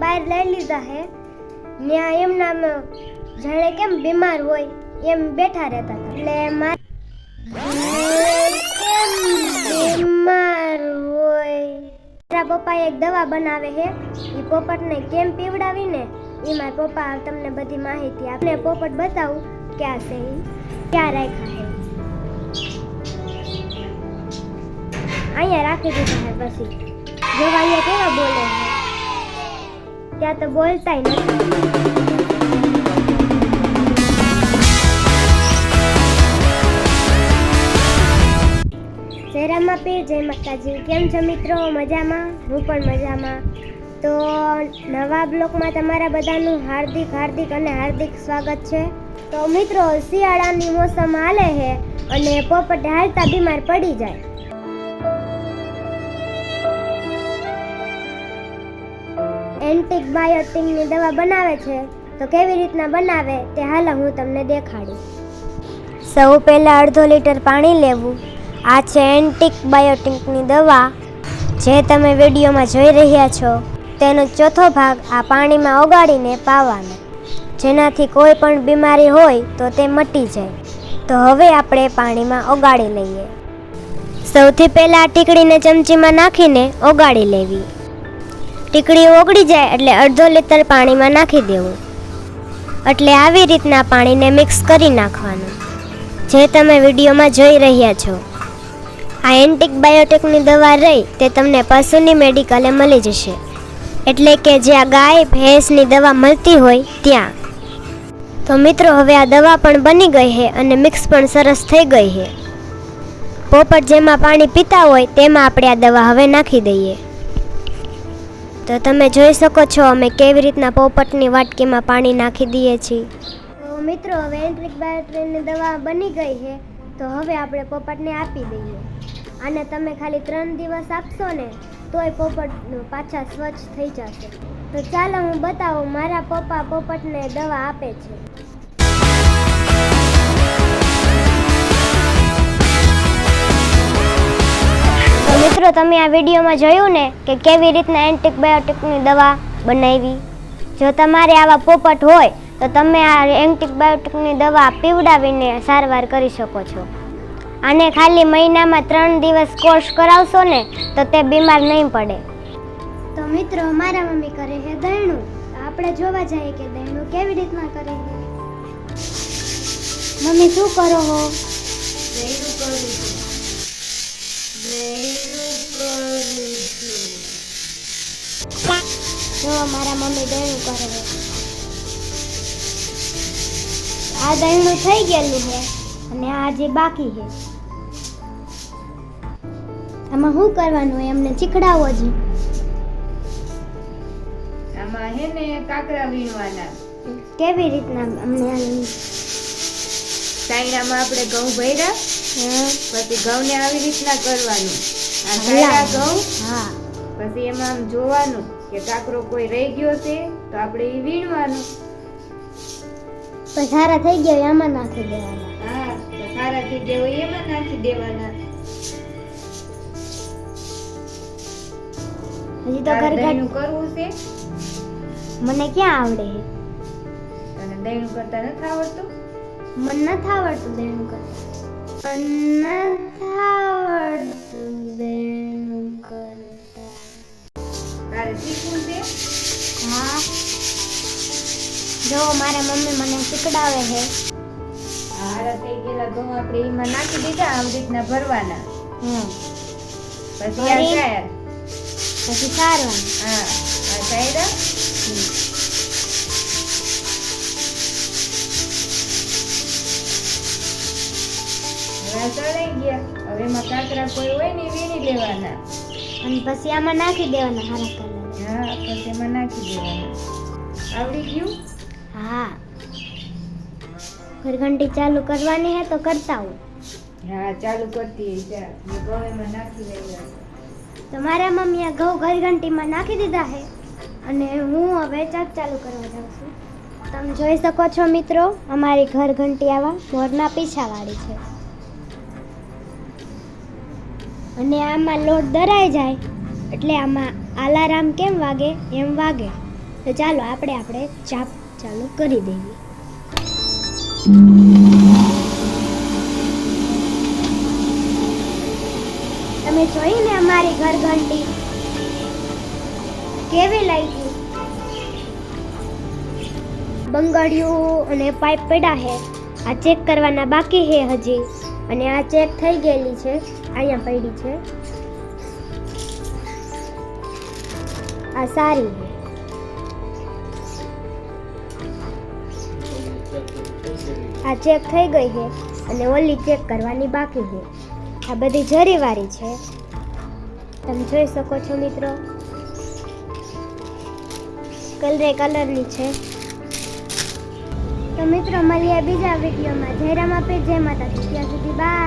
બહાર લઈ લીધા હે. ત્યાં એમના જાણે કેમ બીમાર હોય એમ બેઠા રહેતા હતા. એટલે કેમ બીમાર હોય મારા પપ્પા એક દવા બનાવે છે. એ પોપટને કેમ પીવડાવીને એ મારા પપ્પા તમને બધી માહિતી આપે. પોપટ બતાવું ક્યાં છે, ક્યાં રાખ્યા છે. અહીંયા રાખી દીધા છે. પછી જોવા અહીંયા કેવા બોલે છે, ત્યાં તો બોલતાય નથી. જય રામાપીર, જય માતાજી. કેમ છો મિત્રો? મજામાં? હું પણ મજામાં. તો નવા બ્લોગમાં તમારા બધાનું હાર્દિક સ્વાગત છે. તો મિત્રો, શિયાળાની મોસમ હાલે છે અને પોપટ હાલતા બીમાર પડી જાય. એન્ટીબાયોટિકની દવા બનાવે છે. તો કેવી રીતના બનાવે તે હાલ હું તમને દેખાડું. સૌ પહેલા અડધો લીટર પાણી લેવું. આ છે એન્ટીબાયોટિકની દવા, જે તમે વિડીયોમાં જોઈ રહ્યા છો. તેનો ચોથો ભાગ આ પાણીમાં ઓગાળીને પાવાનો, જેનાથી કોઈ પણ બીમારી હોય તો તે મટી જાય. તો હવે આપણે પાણીમાં ઓગાળી લઈએ. સૌથી પહેલાં ટીકડીને ચમચીમાં નાખીને ઓગાળી લેવી. ટીકડી ઓગળી જાય એટલે અડધો લીટર પાણીમાં નાખી દેવું. એટલે આવી રીતના પાણીને મિક્સ કરી નાખવાનું, જે તમે વિડીયોમાં જોઈ રહ્યા છો. આ એન્ટીબાયોટિકની દવા રહી તે તમને પશુની મેડિકલે મળી જશે, એટલે કે જ્યાં ગાય ભેંસની દવા મળતી હોય ત્યાં. તો મિત્રો, હવે આ દવા પણ બની ગઈ છે અને મિક્સ પણ સરસ થઈ ગઈ છે. પોપટ જેમાં પાણી પીતા હોય તેમાં આપણે આ દવા હવે નાખી દઈએ. તો તમે જોઈ શકો છો અમે કેવી રીતના પોપટની વાટકીમાં પાણી નાખી દઈએ છીએ. તો મિત્રો, હવે એન્ટીબાયોટિકની દવા બની ગઈ છે. તો હવે આપણે પોપટને આપી દઈએ. અને તમે ખાલી 3 દિવસ આપશો ને તોય પોપટ પાછા સ્વચ્છ થઈ જશે. તો ચાલો હું બતાવું મારા પપ્પા પોપટને દવા આપે છે. તો મિત્રો, તમે આ વિડીયોમાં જોયું ને કે કેવી રીતના એન્ટીબાયોટિકની દવા બનાવી. જો તમારે આવા પોપટ હોય તો તમે આ એન્ટીબાયોટિકની દવા પીવડાવીને સારવાર કરી શકો છો. આને ખાલી મહિનામાં 3 દિવસ કોર્સ કરાવશો ને તો તે બીમાર નહીં પડે. તો મિત્રો, મારા મમ્મી કરે છે દહીણું. આપણે જોવા જઈએ કે દહીણું કેવી રીતના કરે છે. મમ્મી શું કરો હો? દહીણું કરું છું. જો મારા મમ્મી દહીણું કરે છે. આ દહીણું થઈ ગયેલું છે અને આ જે બાકી છે. આમાં શું કરવાનું હોય? એમને ચીકડાવો છે. આમાં હે ને કાકરા વીણવાના. કેવી રીતના? અમને સાયણામાં આપણે ઘઉં ભર્યા, પછી ઘઉંને આવી રીતના કરવાનું. આ સાયણા ઘઉં. હા. પછી એમાં આમ જોવાનું કે કાકરો કોઈ રહી ગયો છે તો આપણે એ વીણવાનું. પછી સારા થઈ ગયા એમાં નાખી દેવાના. હા, તો સારા થઈ ગયા હોય એમાં નાખી દેવાના. હજી તો દહીણું કરવું છે. મને ક્યાં આવડે? અને દહીણું કરતા નથી આવડતું? મને નથી આવડતું દહીણું કરતા. તારે શીખવું છે? હા. જો મારા મમ્મી મને શીખડાવે છે. હારા થઈ ગયેલા ઘઉં આપણે એમાં નાખી દીધા, આમ રીતના ભરવાના. પછી આ સાયર. પછી સારવાનું. હા, આ સાયરા. હવે ચડાઈ ગયા. હવે એમાં કાકરા કોઈ હોય ને વીણી લેવાના. અને પછી આમાં નાખી દેવાના હારા કલર. હા, પછી એમાં નાખી દેવાના. આવડી ગયું? હા. ઘરઘંટી ચાલુ કરવાની હે તો કરતા હું. હા, ચાલુ કરતી હે. ઘઉં એમાં નાખી દેવાના. તો મારા મમ્મીએ ઘઉં ઘરઘંટીમાં નાખી દીધા છે અને હું હવે ચાક ચાલુ કરવા જાઉં છું. તમે જોઈ શકો છો મિત્રો, અમારી ઘરઘંટી આવા મોરના પીછાવાળી છે. અને આમાં લોટ દરાઈ જાય એટલે આમાં અલાર્મ કેમ વાગે એમ વાગે. તો ચાલો આપણે ચાપ ચાલુ કરી દઈએ. તમે જોઈ ને અમારી ઘર ઘંટી કેવી લાગી? બંગડિયું અને પાઇપ પડ્યા છે. આ ચેક કરવાના બાકી છે હજી, અને આ ચેક થઈ ગયેલી છે. અહીંયા પડી છે. આ સારી છે. આ ચેક થઈ ગઈ છે અને ઓલી ચેક કરવાની બાકી છે. આ બધી જરીવાળી છે, તમે જોઈ શકો છો મિત્રો. કલરની છે. તો મિત્રો મળીએ બીજા વિડીયોમાં. જય રામ આપે, જય માતાજી. ત્યાં સુધી બાય.